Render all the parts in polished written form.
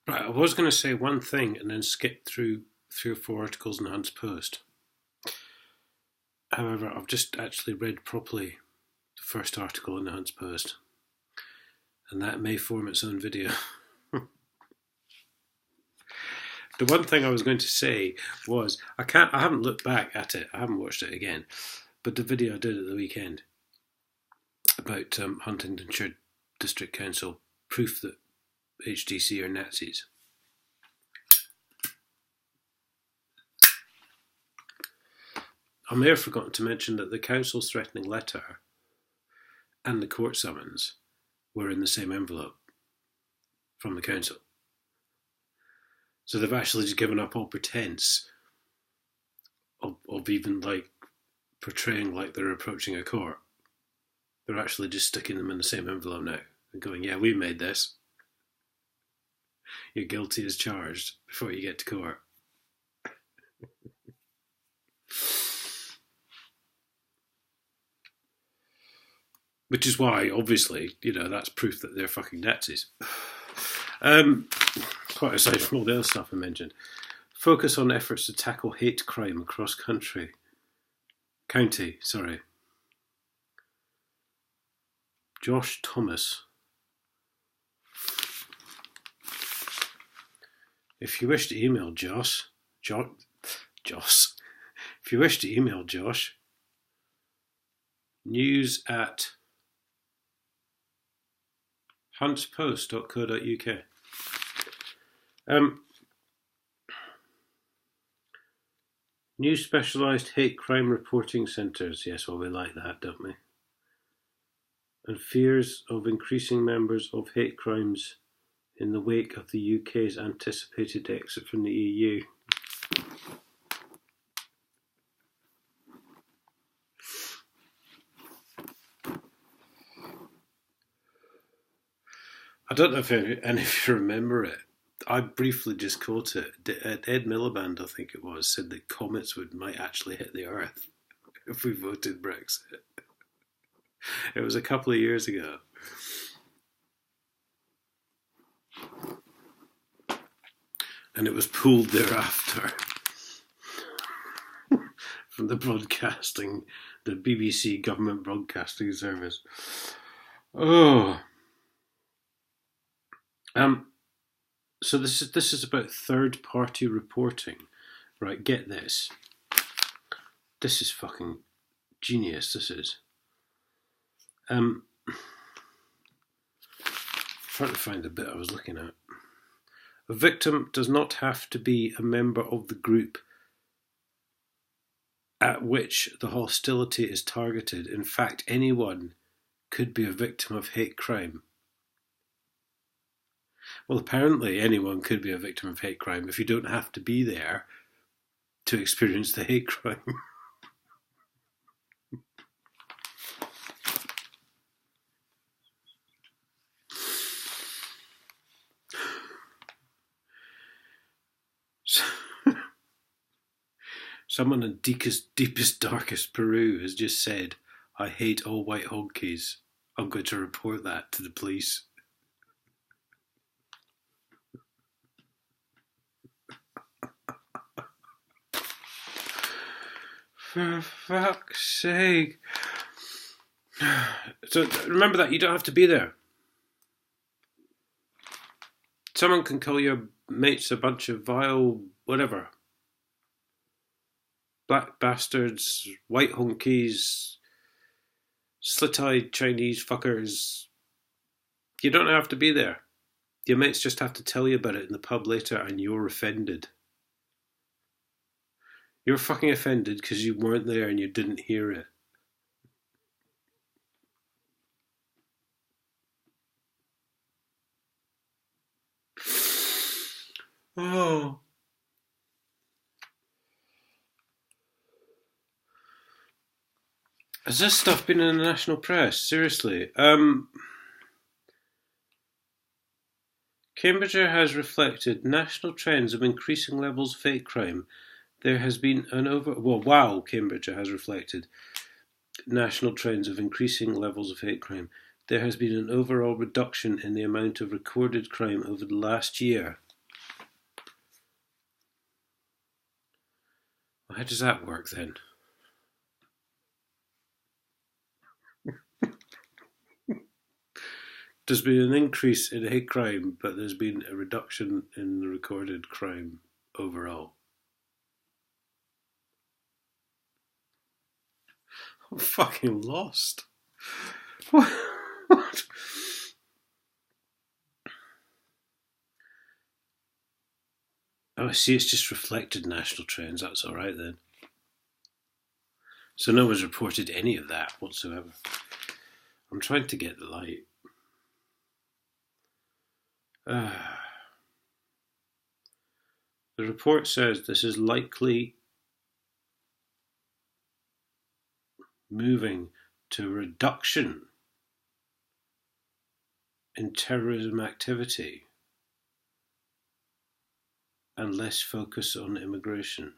Right, I was going to say one thing and then skip through 3 or 4 articles in the Hunt's Post. However, I've just actually read properly the first article in the Hunt's Post, and that may form its own video. The one thing I was going to say was I haven't looked back at it. I haven't watched it again, but the video I did at the weekend about Huntingdonshire District Council proof that HDC are Nazis. I may have forgotten to mention that the council's threatening letter and the court summons were in the same envelope from the council. So they've actually just given up all pretense of even like portraying like they're approaching a court. They're actually just sticking them in the same envelope now and going, yeah, we made this. You're guilty as charged before you get to court. Which is why, obviously, that's proof that they're fucking Nazis. Quite aside from all the other stuff I mentioned. Focus on efforts to tackle hate crime across county. Josh Thomas. If you wish to email Josh, if you wish to email Josh, news@huntspost.co.uk. New specialised hate crime reporting centres. Yes, well, we like that, don't we? And fears of increasing members of hate crimes in the wake of the UK's anticipated exit from the EU. I don't know if any of you remember it. I briefly just caught it. Ed Miliband, I think it was, said that comets might actually hit the Earth if we voted Brexit. It was a couple of years ago. And it was pulled thereafter from the BBC government broadcasting service. Oh. So this is about third-party reporting, right? Get this. This is fucking genius. This is. Trying to find the bit I was looking at. A victim does not have to be a member of the group at which the hostility is targeted. In fact, anyone could be a victim of hate crime. Well, apparently anyone could be a victim of hate crime if you don't have to be there to experience the hate crime. Someone in deepest, darkest Peru has just said, I hate all white honkies. I'm going to report that to the police. For fuck's sake. So remember that, you don't have to be there. Someone can call your mates a bunch of vile whatever. Black bastards, white honkies, slit-eyed Chinese fuckers. You don't have to be there. Your mates just have to tell you about it in the pub later and you're offended. You're fucking offended because you weren't there and you didn't hear it. Oh. Has this stuff been in the national press? Seriously. Cambridgeshire has reflected national trends of increasing levels of hate crime. There has been Cambridgeshire has reflected national trends of increasing levels of hate crime. There has been an overall reduction in the amount of recorded crime over the last year. How does that work then? There's been an increase in hate crime, but there's been a reduction in the recorded crime overall. I'm fucking lost. What? Oh, I see, it's just reflected national trends. That's all right then. So no one's reported any of that whatsoever. I'm trying to get the light. The report says this is likely moving to a reduction in terrorism activity and less focus on immigration.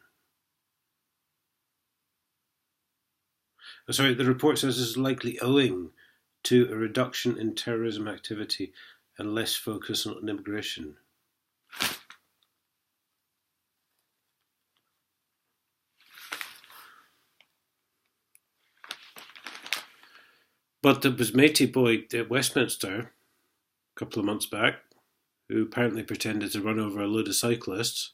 Sorry, the report says this is likely owing to a reduction in terrorism activity and less focus on immigration. But there was Matey Boy at Westminster a couple of months back who apparently pretended to run over a load of cyclists.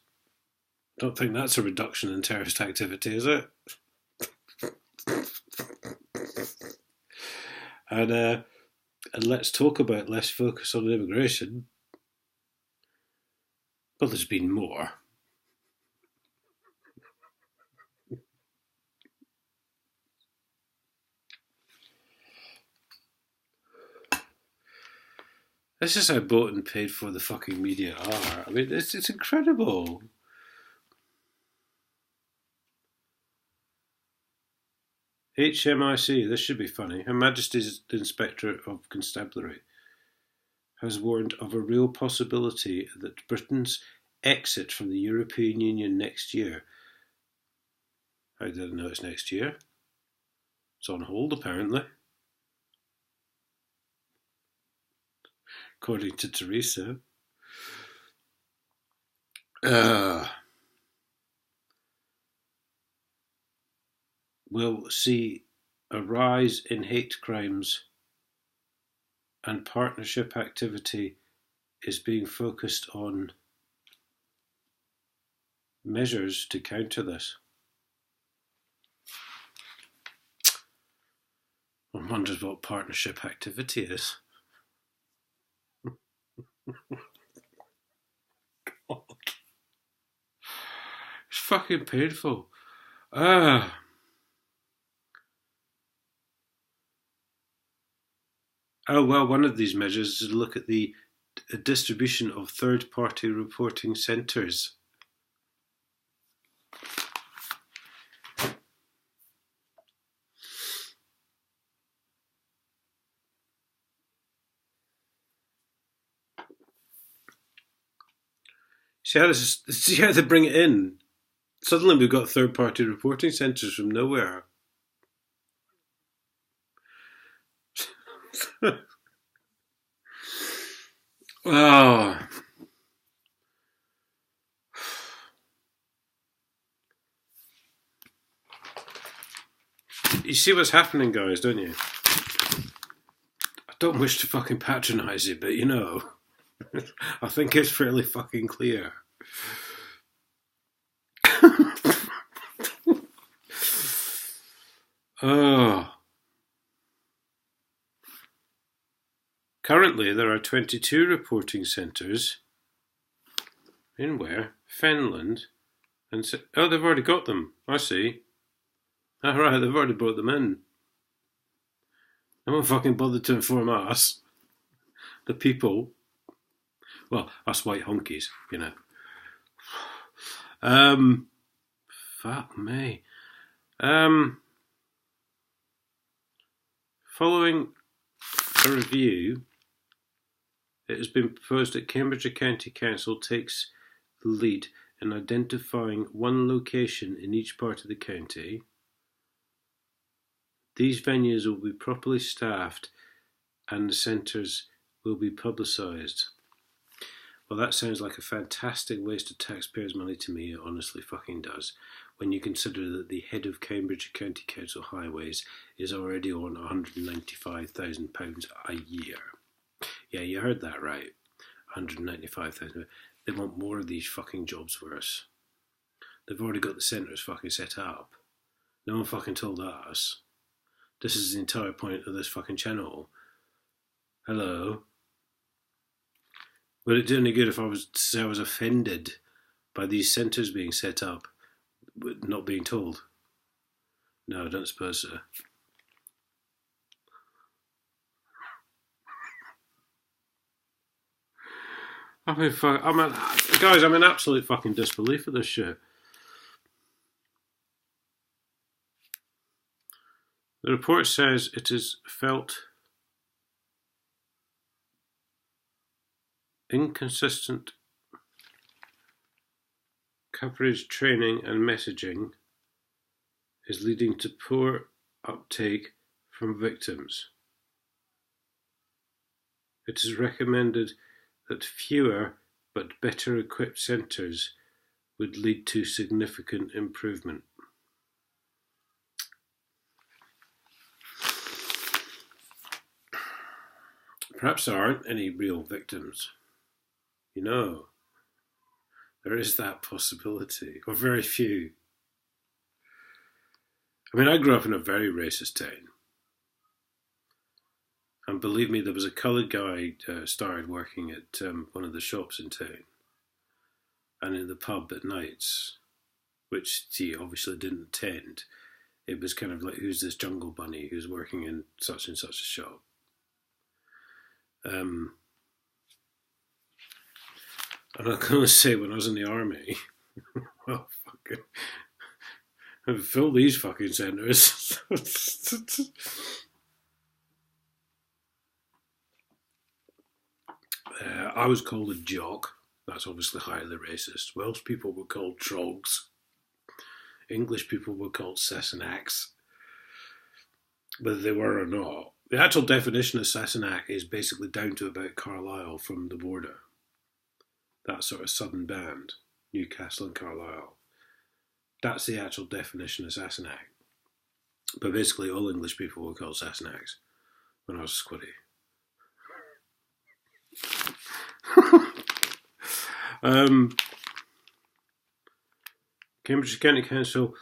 Don't think that's a reduction in terrorist activity, is it? And let's talk about less focus on immigration. Well, there's been more. This is how bought and paid for the fucking media are. I mean, it's incredible. HMIC, this should be funny. Her Majesty's Inspector of Constabulary has warned of a real possibility that Britain's exit from the European Union next year. I didn't know it's next year. It's on hold, apparently. According to Theresa. We'll see a rise in hate crimes, and partnership activity is being focused on measures to counter this. One wonders what partnership activity is. God. It's fucking painful. Oh, well, one of these measures is to look at the distribution of third-party reporting centres. See how they bring it in? Suddenly we've got third-party reporting centres from nowhere. Oh. You see what's happening, guys, don't you? I don't wish to fucking patronise you, but you know, I think it's fairly fucking clear. Oh. Currently, there are 22 reporting centres in where? Finland. And oh, they've already got them. I see. All right, they've already brought them in. No one fucking bothered to inform us, the people. Well, us white honkies, you know. Fuck me. Following a review, it has been proposed that Cambridgeshire County Council takes the lead in identifying one location in each part of the county. These venues will be properly staffed and the centres will be publicised. Well, that sounds like a fantastic waste of taxpayers' money to me. It honestly fucking does. When you consider that the head of Cambridge County Council Highways is already on £195,000 a year. Yeah, you heard that right. 195,000. They want more of these fucking jobs for us. They've already got the centres fucking set up. No one fucking told us. This is the entire point of this fucking channel. Hello? Would it do any good if I was to say I was offended by these centres being set up, but not being told? No, I don't suppose so. I'm in absolute fucking disbelief at this shit. The report says it is felt inconsistent coverage, training and messaging is leading to poor uptake from victims. It is recommended that fewer but better equipped centres would lead to significant improvement. Perhaps there aren't any real victims. You know, there is that possibility, or very few. I mean, I grew up in a very racist town. And believe me, there was a coloured guy started working at one of the shops in town and in the pub at nights, which he obviously didn't attend. It was kind of like, who's this jungle bunny who's working in such and such a shop? And I'm going to say, when I was in the army, well, fucking, fill these fucking centres. I was called a jock. That's obviously highly racist. Welsh people were called trogs. English people were called Sassenachs. Whether they were or not. The actual definition of Sassenach is basically down to about Carlisle from the border. That sort of southern band, Newcastle and Carlisle. That's the actual definition of Sassenach. But basically all English people were called Sassenachs when I was squiddy. Cambridge County Council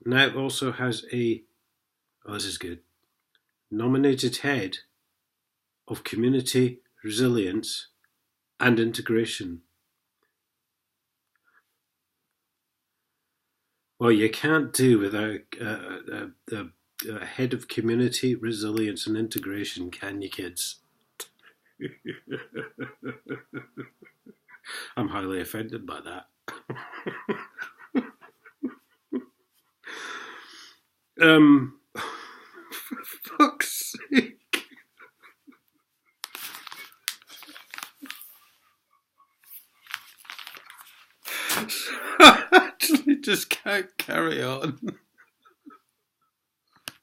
now also has a, this is good, nominated head of community resilience and integration. Well, you can't do without a head of community resilience and integration, can you, kids? I'm highly offended by that. For fuck's sake. I actually just can't carry on.